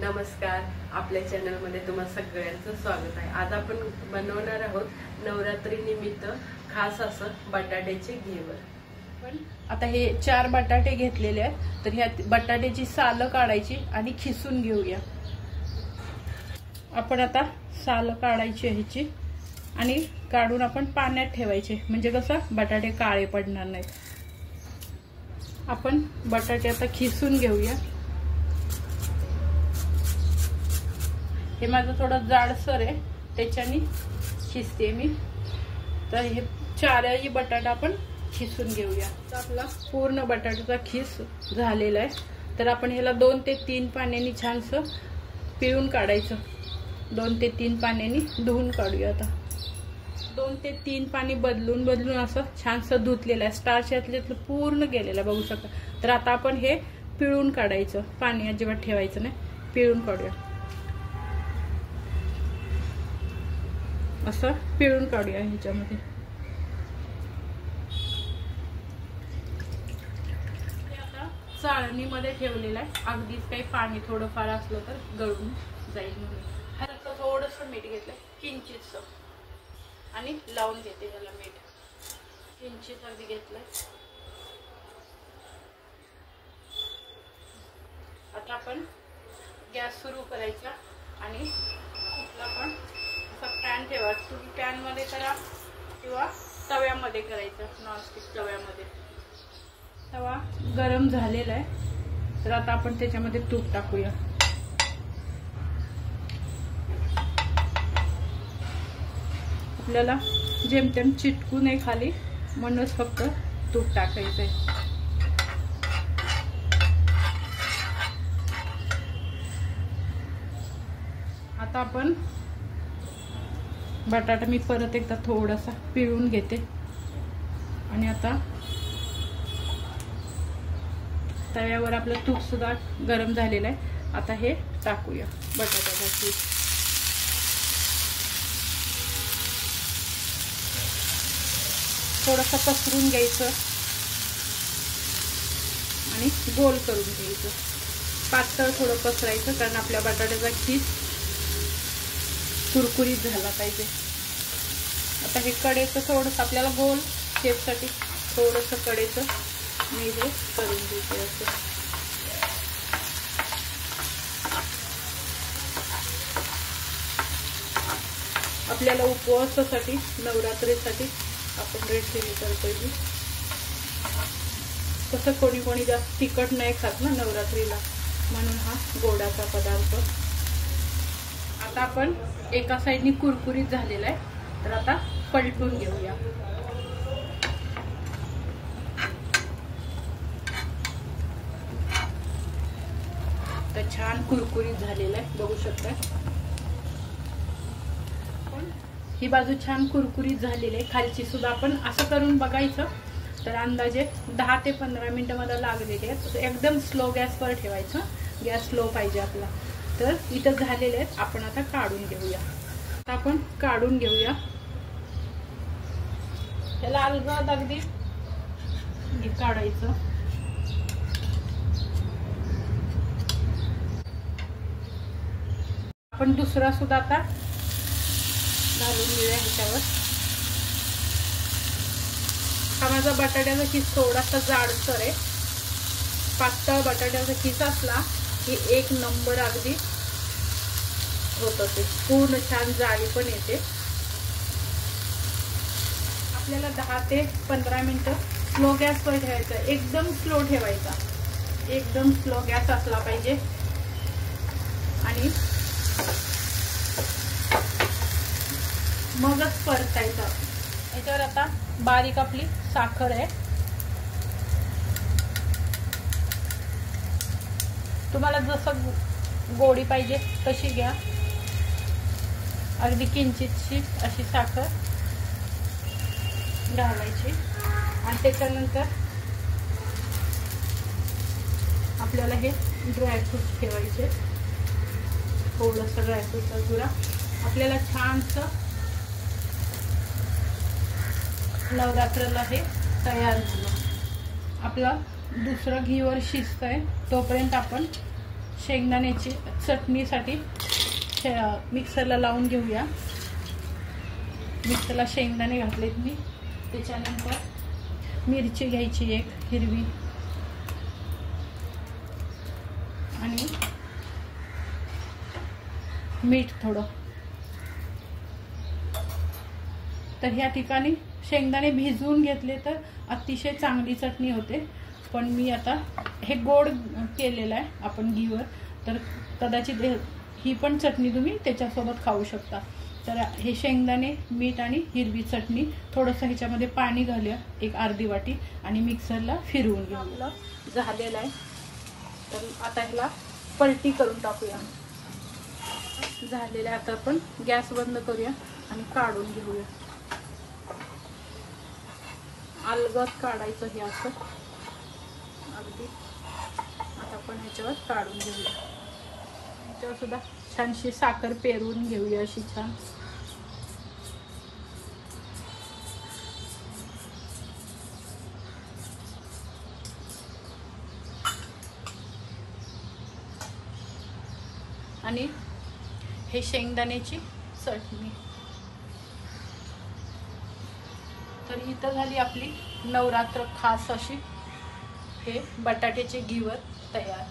नमस्कार, आपल्या चॅनलमध्ये तुम्हा सगळ्यांचं स्वागत आहे। आज आपण बनवणार आहोत नवरात्री निमित्त खास असं बटाट्याचे घेवर। पण आता हे 4 बटाटे घेतलेले आहेत, तर ह्या बटाट्याची सालं काढायची आणि खिसून घेऊया। आपण आता सालं काढायची ह्याची आणि काढून आपण पाण्यात ठेवायचे, म्हणजे कसं बटाटे काळे पडणार नाहीत। आपण बटाटे आता खिसून घेऊया। हे माझं थोडं जाडसर आहे, त्याच्याने खिसते मी। तर हे 4ही बटाटा आपण खिसून घेऊया। तर आपला पूर्ण बटाट्याचा खिस झालेला आहे, तर आपण ह्याला 2 ते 3 पाण्याने छानसं पिळून काढायचं। 2 ते 3 पाण्याने धुवून काढूया। आता 2 ते 3 पाणी बदलून असं छानसं धुतलेलं आहे, स्टार्च यातलं पूर्ण गेलेलं बघू शकता। तर आता आपण हे पिळून काढायचं, पाणी अजिबात ठेवायचं नाही, पिळून काढूया। असं पिळून काढूया ह्याच्यामध्ये। आता चाळणीमध्ये ठेवलेलं आहे, अगदीच काही पाणी थोडंफार असलं तर गळून जाईल म्हणून। ह्यात थोडंसं मीठ घेतलं, किंचितसं, आणि लावून घेते ह्याला मीठ किंचित अगदी घेतलंय। आता आपण गॅस सुरू करायचा आणि कुठला पण पॅन ठेवायचा। तुम्ही पॅन मध्ये करा किंवा तव्यामध्ये करायचं, नॉनस्टिक तव्यामध्ये। तवा गरम झालेला आहे, तर आता आपण त्याच्यामध्ये तूप टाकूया। आपल्याला जेमतेम चिटकू नये खाली, म्हणूनच फक्त तूप टाकायचंय। आता आपण बटाटा मी परत एकदा थोडासा पिळून घेते आणि आता तव्यावर आपलं तूप सुद्धा गरम झालेलं आहे। आता हे टाकूया बटाट्याचा खीस। थोडंसं पसरून घ्यायचं आणि गोल करून घ्यायचं, पातळ थोडं पसरायचं, कारण आपल्या बटाट्याचा खीस कुरकुरीत झाला पाहिजे। आता हे कडेचं थोडंसं आपल्याला गोल शेपसाठी थोडंसं कडेचं मी हे करून घेते। असं आपल्याला उपवासासाठी, नवरात्रीसाठी आपण रेसिपी करतोय। तसं कोणी जास्त तिखट नाही खात ना नवरात्रीला, म्हणून हा गोडाचा पदार्थ। आता आपण एका साईडनी कुरकुरीत झालेला आहे, तर आता पलटून घेऊया। तर छान कुरकुरीत झालेला आहे, बघू शकता। ही बाजू छान कुरकुरीत झालेली आहे, खालची सुद्धा आपण असं करून बघायचं। तर अंदाजे 10 ते 15 मिनिटं मला लागलेले आहेत। एकदम स्लो गॅसवर ठेवायचं, गॅस स्लो पाहिजे आपला। तर इथं झालेले आहेत, आपण आता काढून घेऊया। आता आपण काढून घेऊया, त्याला अलगद अगदी काढायचं। आपण दुसरा सुद्धा आता घालून घेऊया ह्याच्यावर। हा माझा बटाट्याचा खीस थोडासा जाडसर आहे, पातळ बटाट्याचा खीस असला की 1 नंबर अगदी होतं, ते पूर्ण छान जाळी पण येते। आपल्याला 10 ते 15 मिनिटं स्लो गॅसवर ठेवायचं, एकदम स्लो ठेवायचा, एकदम स्लो गॅस असला पाहिजे। आणि मगच परतायचं। याच्यावर आता बारीक आपली साखर आहे, तुम्हाला जसं गोडी पाहिजे तशी घ्या। अगदी किंचितशी अशी साखर घालायची आणि त्याच्यानंतर आपल्याला हे ड्रायफ्रूट ठेवायचे, थोडंसं ड्रायफ्रूटचा जुरा। आपल्याला छानसं नवरात्राला हे तयार झालं। आपलं दुसरं घीवर शिजतंय, तोपर्यंत आपण शेंगदाण्याची चटणीसाठी मिक्सरला लावून घेऊया. मिक्सरला शेंगदाणे घातलेत मी. त्याच्यानंतर मिरची घ्यायची एक हिरवी आणि मीठ थोडं. तर ह्या ठिकाणी शेंगदाणे भिजवून घेतले तर अतिशय चांगली चटणी होते. पण मी आता हे गोड केलेलं आहे आपण घीवर, तर कदाचित ही पण चटणी तुम्ही त्याच्यासोबत खाऊ शकता. तर हे शेंगदाणे, मीठ आणि हिरवी चटणी थोडंसं ह्याच्यामध्ये पाणी घालूया एक अर्धी वाटी आणि मिक्सरला फिरवून घेऊया. झालेलं आहे. तर आता ह्याला पलटी करून टाकूया. झालेलं आहे. आता आपण गॅस बंद करूया आणि काढून घेऊया. अलगद काढायचं हे असं अगदी. आता आपण ह्याच्यावर काढून घेऊया. ह्याच्यावर सुद्धा छानशी साखर पेरून घेऊया अशी छान. आणि हे शेंगदाण्याची चटणी. तर इथं झाली आपली नवरात्र खास अशी हे बटाट्याचे घीवर तयार.